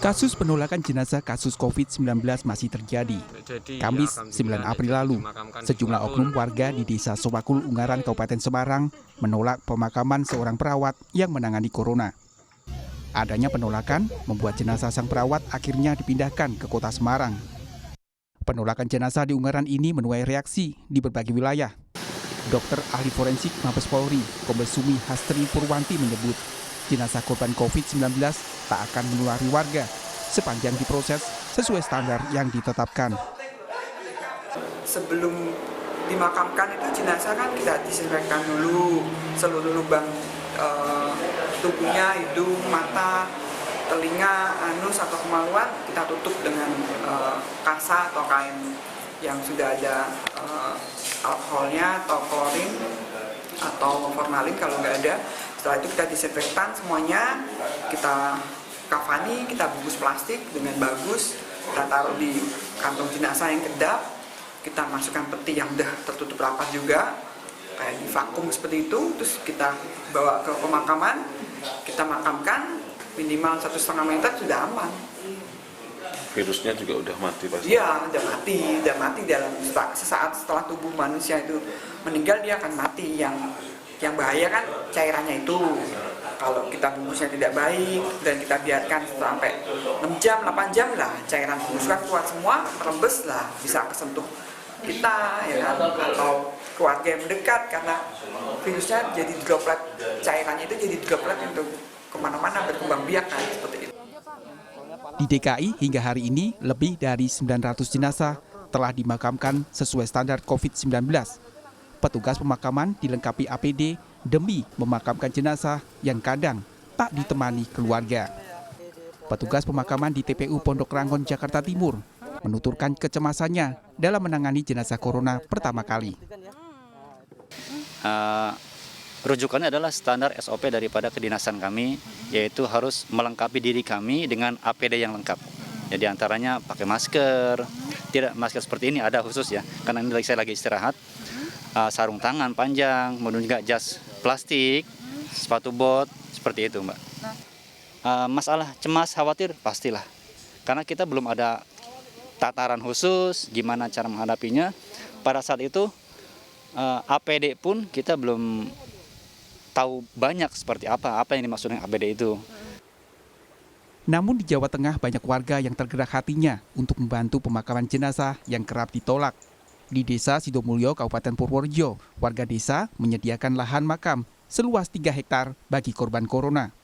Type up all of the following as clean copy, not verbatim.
Kasus penolakan jenazah kasus COVID-19 masih terjadi. Kamis 9 April lalu, sejumlah oknum warga di Desa Sowakul, Ungaran, Kabupaten Semarang menolak pemakaman seorang perawat yang menangani corona. Adanya penolakan membuat jenazah sang perawat akhirnya dipindahkan ke kota Semarang. Penolakan jenazah di Ungaran ini menuai reaksi di berbagai wilayah. Dokter ahli forensik Mabes Polri, Kombes Sumi Hastri Purwanti menyebut jenazah korban COVID-19 tak akan menulari warga sepanjang diproses sesuai standar yang ditetapkan. Sebelum dimakamkan itu jenazah kan kita disinfektan dulu seluruh lubang tubuhnya, hidung, mata, telinga, anus atau kemaluan kita tutup dengan kasa atau kain yang sudah ada alkoholnya atau klorin atau formalin kalau nggak ada. Setelah itu kita disinfektan semuanya, kita kafani, kita bungkus plastik dengan bagus, kita taruh di kantong jenazah yang kedap, kita masukkan peti yang udah tertutup rapat juga, kayak di vakum seperti itu, terus kita bawa ke pemakaman, kita makamkan minimal 1,5 meter sudah aman. Virusnya juga udah mati pasti? Iya, udah mati dalam sesaat setelah tubuh manusia itu meninggal dia akan mati. Yang bahaya kan cairannya itu. Kalau kita bungkusnya tidak baik dan kita biarkan sampai 6 jam, 8 jam lah, cairan bungkusnya keluar semua, rembes lah, bisa kesentuh kita, ya kan? Atau keluarga yang mendekat karena virusnya jadi droplet, cairannya itu jadi droplet untuk kemana-mana berkembang biak kan, seperti itu. Di DKI hingga hari ini lebih dari 900 jenazah telah dimakamkan sesuai standar COVID-19. Petugas pemakaman dilengkapi APD demi memakamkan jenazah yang kadang tak ditemani keluarga. Petugas pemakaman di TPU Pondok Rangon, Jakarta Timur menuturkan kecemasannya dalam menangani jenazah corona pertama kali. Rujukannya adalah standar SOP daripada kedinasan kami, yaitu harus melengkapi diri kami dengan APD yang lengkap. Jadi antaranya pakai masker, tidak masker seperti ini ada khusus ya, karena ini saya lagi istirahat. Sarung tangan panjang, kemudian juga jas plastik, sepatu bot, seperti itu Mbak. Masalah cemas, khawatir, pastilah. Karena kita belum ada tataran khusus, gimana cara menghadapinya. Pada saat itu, APD pun kita belum tahu banyak seperti apa yang dimaksud dengan APD itu. Namun di Jawa Tengah banyak warga yang tergerak hatinya untuk membantu pemakaman jenazah yang kerap ditolak. Di Desa Sidomulyo, Kabupaten Purworejo, warga desa menyediakan lahan makam seluas 3 hektar bagi korban corona.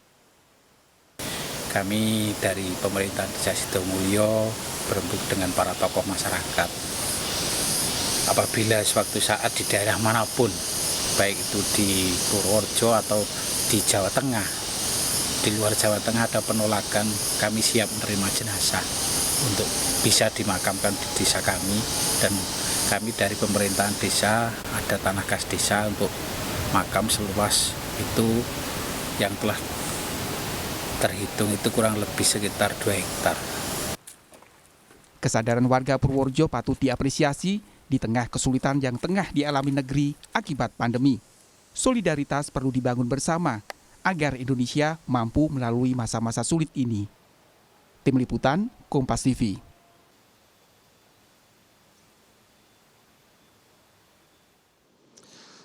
Kami dari pemerintah Desa Sidomulyo berembuk dengan para tokoh masyarakat. Apabila suatu saat di daerah manapun, baik itu di Purworejo atau di Jawa Tengah, di luar Jawa Tengah ada penolakan, kami siap menerima jenazah untuk bisa dimakamkan di desa kami, dan kami dari pemerintahan desa ada tanah kas desa untuk makam seluas itu yang telah terhitung itu kurang lebih sekitar 2 hektar. Kesadaran warga Purworejo patut diapresiasi di tengah kesulitan yang tengah dialami negeri akibat pandemi. Solidaritas perlu dibangun bersama agar Indonesia mampu melalui masa-masa sulit ini. Tim Liputan, Kompas TV.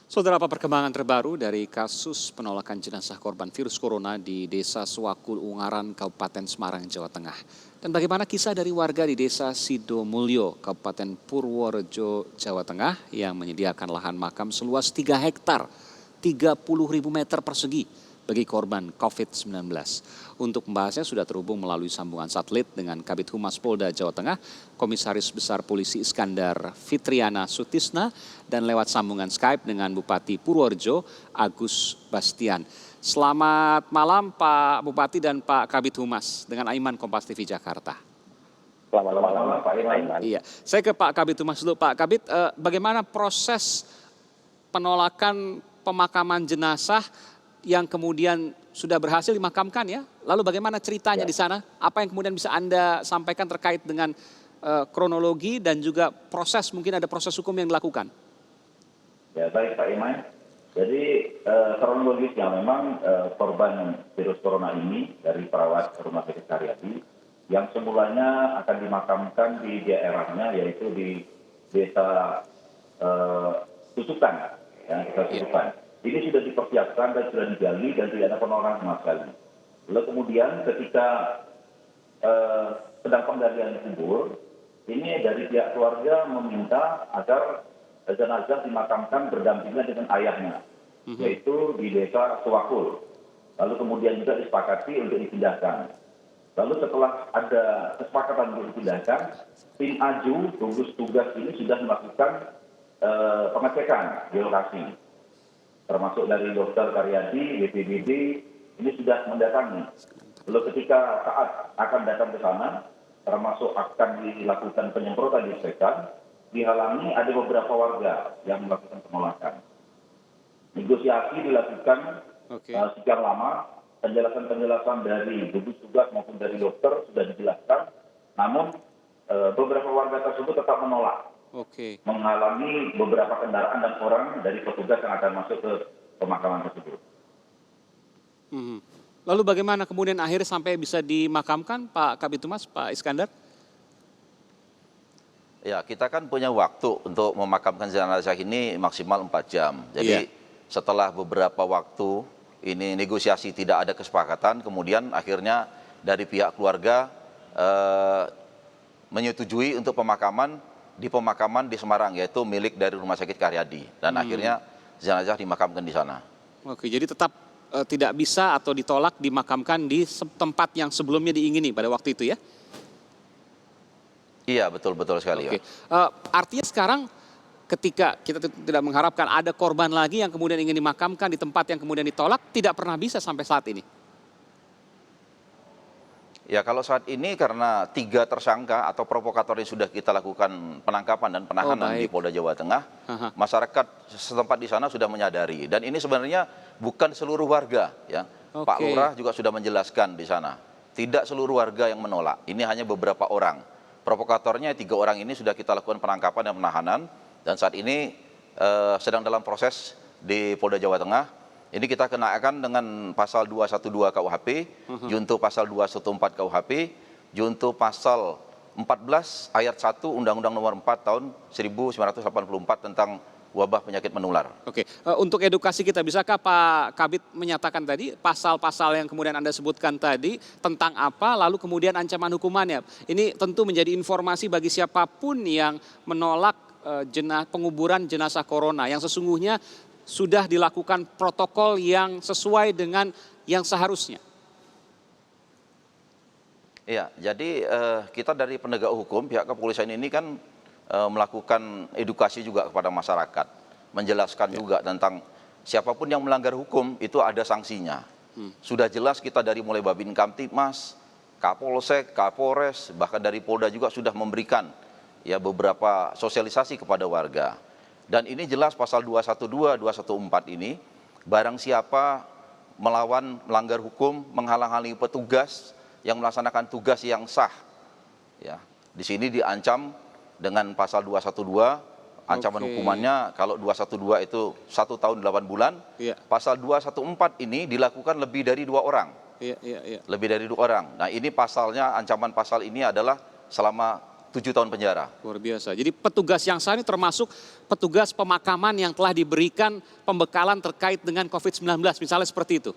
Saudara, apa perkembangan terbaru dari kasus penolakan jenazah korban virus corona di Desa Sowakul, Ungaran, Kabupaten Semarang, Jawa Tengah? Dan bagaimana kisah dari warga di Desa Sidomulyo, Kabupaten Purworejo, Jawa Tengah yang menyediakan lahan makam seluas 3 hektar, 30.000 meter persegi bagi korban COVID-19. Untuk membahasnya sudah terhubung melalui sambungan satelit dengan Kabid Humas Polda Jawa Tengah, Komisaris Besar Polisi Iskandar Fitriana Sutisna, dan lewat sambungan Skype dengan Bupati Purworejo, Agus Bastian. Selamat malam Pak Bupati dan Pak Kabid Humas, dengan Aiman, Kompas TV Jakarta. Selamat malam Pak Aiman. Iya, saya ke Pak Kabid Humas dulu. Pak Kabid, bagaimana proses penolakan pemakaman jenazah yang kemudian sudah berhasil dimakamkan ya? Lalu bagaimana ceritanya di sana? Apa yang kemudian bisa Anda sampaikan terkait dengan kronologi dan juga proses, mungkin ada proses hukum yang dilakukan? Ya baik Pak Iman. Jadi kronologisnya memang korban virus corona ini dari perawat Rumah Sakit Karyadi yang semulanya akan dimakamkan di daerahnya, yaitu di desa Tusukan. Ya, desa Tusukan. Ini sudah dipersiapkan dan sudah digali dan tidak ada penolakan sama sekali. Lalu kemudian ketika sedang penggalian kubur, ini dari pihak keluarga meminta agar jenazah dimakamkan berdampingan dengan ayahnya, yaitu di desa Suwakul. Lalu kemudian juga disepakati untuk dipindahkan. Lalu setelah ada kesepakatan untuk dipindahkan, tim AJU, gugus tugas ini sudah melakukan pengecekan di lokasi. Termasuk dari Dokter Karyadi, BPBD, ini sudah mendatangi. Lalu ketika saat akan datang ke sana, termasuk akan dilakukan penyemprotan disinfektan, dihalangi ada beberapa warga yang melakukan penolakan. Negosiasi dilakukan sekian lama, penjelasan-penjelasan dari gugus tugas maupun dari dokter sudah dijelaskan, namun beberapa warga tersebut tetap menolak, menghalangi beberapa kendaraan dan orang dari petugas yang akan masuk ke pemakaman tersebut. Lalu bagaimana kemudian akhirnya sampai bisa dimakamkan, Pak Kabid Humas, Pak Iskandar? Ya, kita kan punya waktu untuk memakamkan jenazah ini maksimal 4 jam. Jadi setelah beberapa waktu ini negosiasi tidak ada kesepakatan, kemudian akhirnya dari pihak keluarga menyetujui untuk pemakaman di Semarang, yaitu milik dari Rumah Sakit Karyadi. Dan akhirnya jenazah dimakamkan di sana. Oke, jadi tetap tidak bisa atau ditolak dimakamkan di tempat yang sebelumnya diingini pada waktu itu ya? Iya, betul-betul sekali. Oke. Artinya sekarang ketika kita tidak mengharapkan ada korban lagi yang kemudian ingin dimakamkan di tempat yang kemudian ditolak, tidak pernah bisa sampai saat ini? Ya, kalau saat ini karena 3 tersangka atau provokator yang sudah kita lakukan penangkapan dan penahanan di Polda Jawa Tengah, masyarakat setempat di sana sudah menyadari. Dan ini sebenarnya bukan seluruh warga, ya. Pak Lurah juga sudah menjelaskan di sana. Tidak seluruh warga yang menolak, ini hanya beberapa orang. Provokatornya 3 orang ini sudah kita lakukan penangkapan dan penahanan, dan saat ini sedang dalam proses di Polda Jawa Tengah. Ini kita kenakan dengan pasal 212 KUHP, junto pasal 214 KUHP, junto pasal 14 ayat 1 Undang-Undang Nomor 4 tahun 1984 tentang wabah penyakit menular. Oke, untuk edukasi kita, bisakah Pak Kabid menyatakan tadi pasal-pasal yang kemudian Anda sebutkan tadi tentang apa, lalu kemudian ancaman hukumannya? Ini tentu menjadi informasi bagi siapapun yang menolak penguburan jenazah corona yang sesungguhnya sudah dilakukan protokol yang sesuai dengan yang seharusnya. Iya, jadi kita dari penegak hukum, pihak kepolisian ini kan melakukan edukasi juga kepada masyarakat, menjelaskan juga tentang siapapun yang melanggar hukum itu ada sanksinya. Sudah jelas kita dari mulai Babin Kamtibmas, Kapolsek, Kapolres, bahkan dari Polda juga sudah memberikan ya beberapa sosialisasi kepada warga. Dan ini jelas pasal 212, 214 ini, barang siapa melawan, melanggar hukum, menghalang-halangi petugas yang melaksanakan tugas yang sah, ya, di sini diancam dengan pasal 212, ancaman hukumannya kalau 212 itu 1 tahun 8 bulan, pasal 214 ini dilakukan lebih dari 2 orang, lebih dari 2 orang. Nah ini pasalnya, ancaman pasal ini adalah selama 7 tahun penjara. Luar biasa. Jadi petugas yang sah ini termasuk petugas pemakaman yang telah diberikan pembekalan terkait dengan COVID-19, misalnya seperti itu?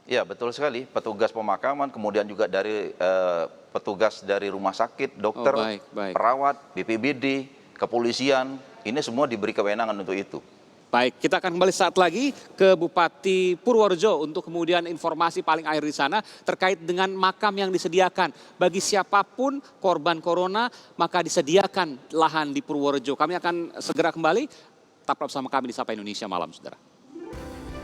Ya, betul sekali. Petugas pemakaman, kemudian juga dari petugas dari rumah sakit, dokter, perawat, BPBD, kepolisian, ini semua diberi kewenangan untuk itu. Baik, kita akan kembali saat lagi ke Bupati Purworejo untuk kemudian informasi paling akhir di sana terkait dengan makam yang disediakan. Bagi siapapun korban corona, maka disediakan lahan di Purworejo. Kami akan segera kembali, tetaplah bersama kami di Sapa Indonesia Malam, saudara.